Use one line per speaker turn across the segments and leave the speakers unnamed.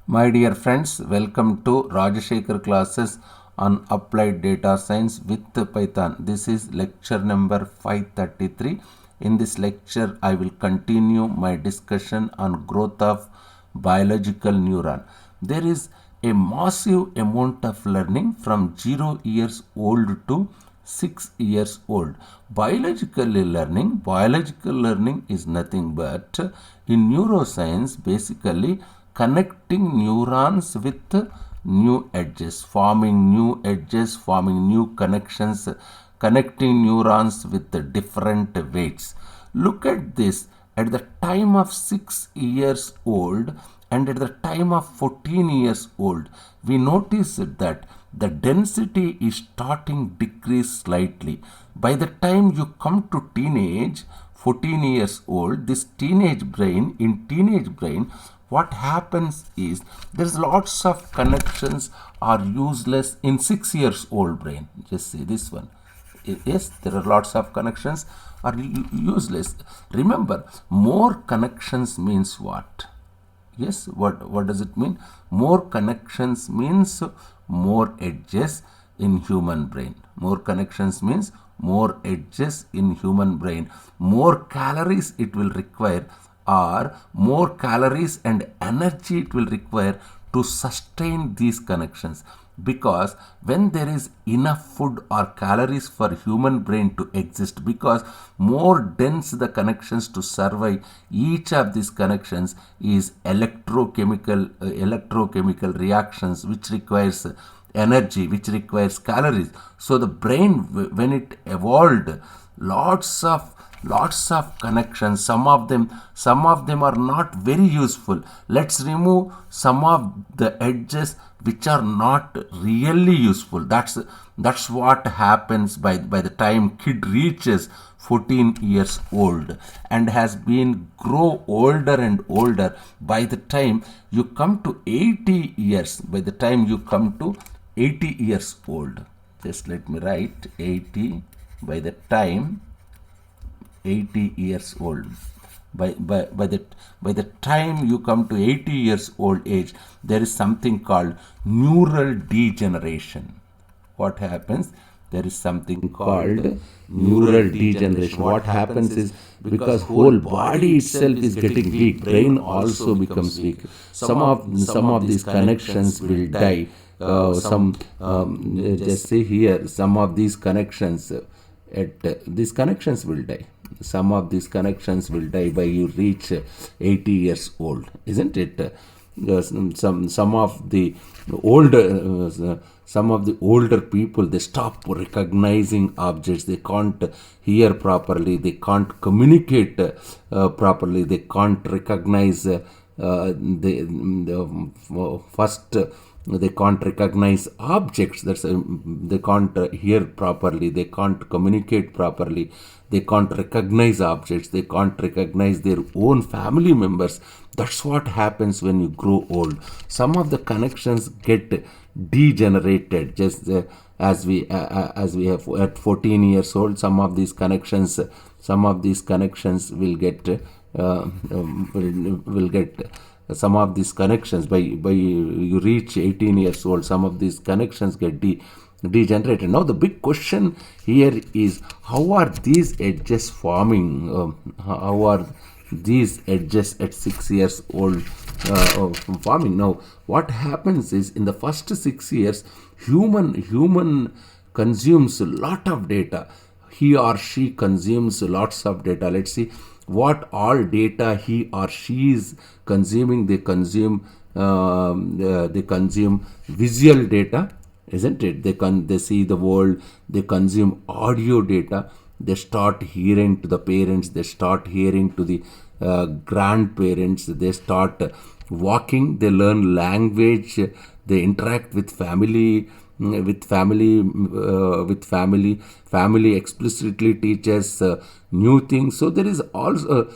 My dear friends, welcome to Rajashekhar classes on applied data science with Python. This is lecture number 533. In this lecture, I will continue my discussion on growth of biological neuron. There is a massive amount of learning from 0 years old to 6 years old. Biological learning is nothing but in neuroscience basically connecting neurons with new edges, forming new connections, connecting neurons with the different weights. Look at this. At the time of 6 years old and at the time of 14 years old, we notice that the density is starting decrease slightly. By the time you come to teenage, 14 years old, this teenage brain, what happens is there's lots of connections are useless in 6 years old brain. Just see this one. Yes, there are lots of connections are useless. Remember, more connections means what? Yes, what does it mean? More connections means more edges in human brain. More connections means more edges in human brain. More calories it will require, or more calories and energy it will require to sustain these connections, because when there is enough food or calories for human brain to exist, because more dense the connections to survive, each of these connections is electrochemical reactions which requires energy, which requires calories. So the brain, when it evolved, lots of connections, some of them are not very useful. Let's remove some of the edges which are not really useful. That's what happens by the time kid reaches 14 years old and has been grow older and older. By the time you come to 80 years, by the time you come to 80 years old, just let me write 80. By the time 80 years old, by the time you come to 80 years old age, there is something called neural degeneration. What happens? There is something called neural degeneration. What happens is, because whole body itself is getting weak, brain also becomes weak. Some of these connections will die. Just say here, some of these connections these connections will die. Some of these connections will die by you reach 80 years old, isn't it? Some of the older people, they stop recognizing objects. They can't hear properly, they can't communicate properly, they can't recognize first they can't recognize objects. They can't hear properly, they can't communicate properly, they can't recognize objects, they can't recognize their own family members. That's what happens when you grow old. Some of the connections get degenerated, just as we have at 14 years old. Some of these connections will get some of these connections, by you reach 18 years old, some of these connections get degenerated. Now the big question here is, how are these edges forming? How are these edges at 6 years old forming? Now what happens is, in the first 6 years, human consumes a lot of data. He or she consumes lots of data. Let's see what all data he or she is consuming. They consume visual data, isn't it? They see the world. They consume audio data. They start hearing to the parents. They start hearing to the grandparents. They start walking. They learn language. They interact with family. Family explicitly teaches new things. So there is also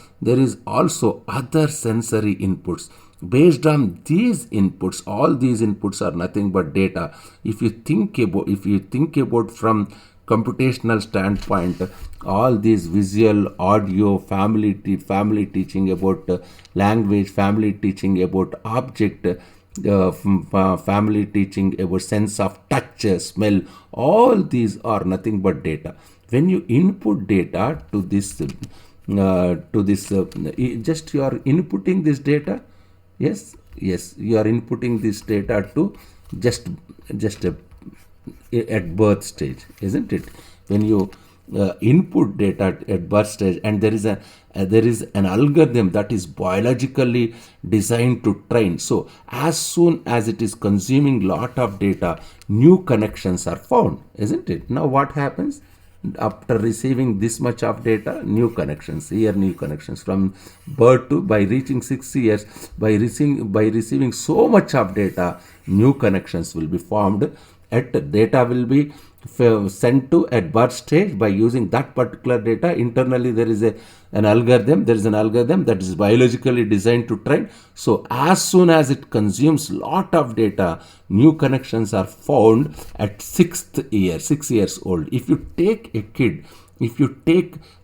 other sensory inputs. Based on these inputs, all these inputs are nothing but data. If you think about from computational standpoint, all these visual, audio, family teaching about language, family teaching about object, family teaching about sense of touch, smell, all these are nothing but data. When you input data to this, just you are inputting this data. Yes, you are inputting this data to just at birth stage, isn't it? When you input data at birth stage, and there is an algorithm that is biologically designed to train. So as soon as it is consuming lot of data, new connections are found, isn't it? Now what happens? After receiving this much of data, new connections, from birth to, by reaching 6 years, by receiving so much of data, new connections will be formed. At data will be sent to at birth stage. By using that particular data, internally there is an algorithm that is biologically designed to train. So as soon as it consumes lot of data, new connections are found at 6 years old. If you take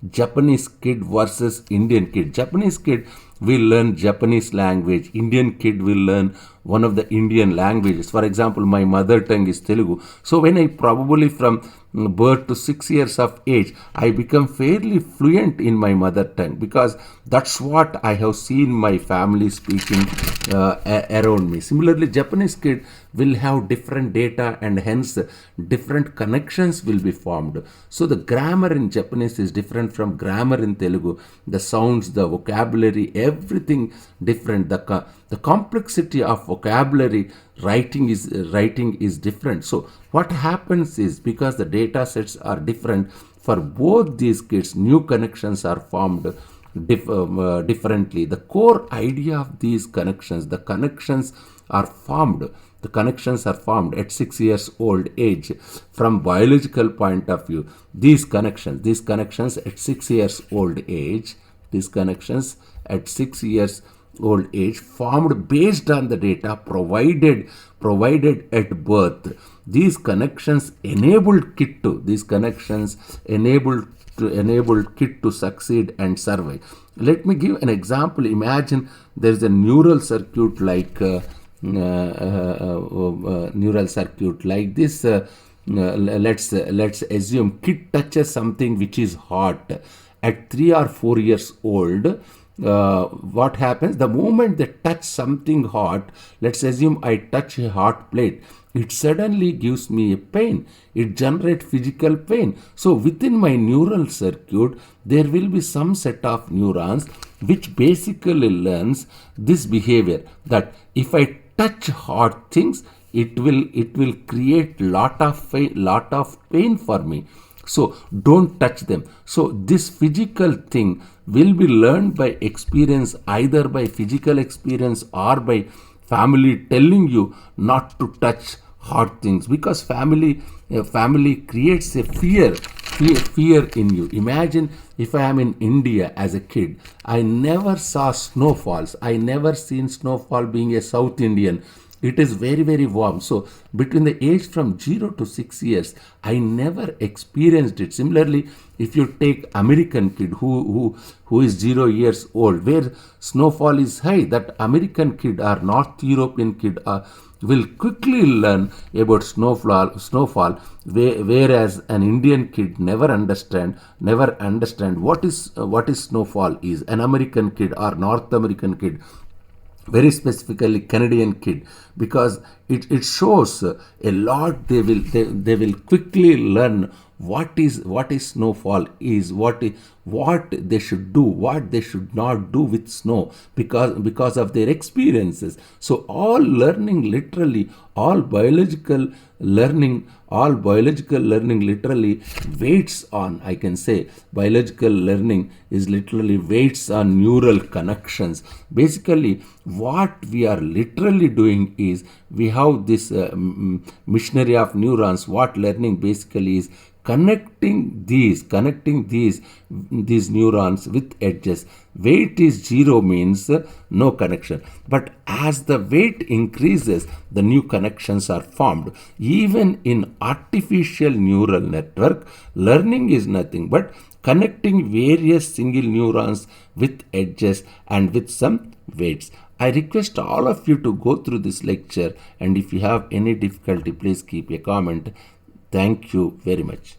Japanese kid versus Indian kid, Japanese kid will learn Japanese language, Indian kid will learn one of the Indian languages. For example, my mother tongue is Telugu. So when I probably from birth to 6 years of age, I become fairly fluent in my mother tongue, because that's what I have seen my family speaking around me. Similarly, Japanese kid will have different data, and hence different connections will be formed. So the grammar in Japanese is different from grammar in Telugu. The sounds, the vocabulary, everything different. The complexity of vocabulary writing is different. So what happens is, because the data sets are different for both these kids, new connections are formed differently. The core idea of these connections, the connections are formed at 6 years old age. From biological point of view, these connections at 6 years old age, formed based on the data provided at birth. These connections enabled kid to succeed and survive. Let me give an example. Imagine there is a neural circuit like this. Let's assume kid touches something which is hot at 3 or 4 years old. What happens the moment they touch something hot? Let's assume I touch a hot plate. It suddenly gives me a pain. It generates physical pain. So within my neural circuit, there will be some set of neurons which basically learns this behavior, that if I touch hot things, it will create lot of pain for me. So don't touch them. So this physical thing will be learned by experience, either by physical experience or by family telling you not to touch hot things, because family creates a fear in you. Imagine if I am in India as a kid, I never saw snowfalls. I never seen snowfall being a South Indian. It is very, very warm. So between the age from 0 to 6 years, I never experienced it. Similarly, if you take American kid who is 0 years old, where snowfall is high, that American kid or North European kid will quickly learn about snowfall, whereas an Indian kid never understand what is snowfall is. An American kid or North American kid, very specifically Canadian kid, because it shows a lot. They will quickly learn what is snowfall is, what they should do, what they should not do with snow, because of their experiences. So all learning, literally all biological learning literally waits on, I can say, biological learning is literally waits on neural connections. Basically what we are literally doing is, we have this machinery of neurons. What learning basically is, connecting these neurons with edges. Weight is 0 means no connection, but as the weight increases, the new connections are formed. Even in artificial neural network, learning is nothing but connecting various single neurons with edges and with some weights. I request all of you to go through this lecture, and if you have any difficulty, please keep a comment. Thank you very much.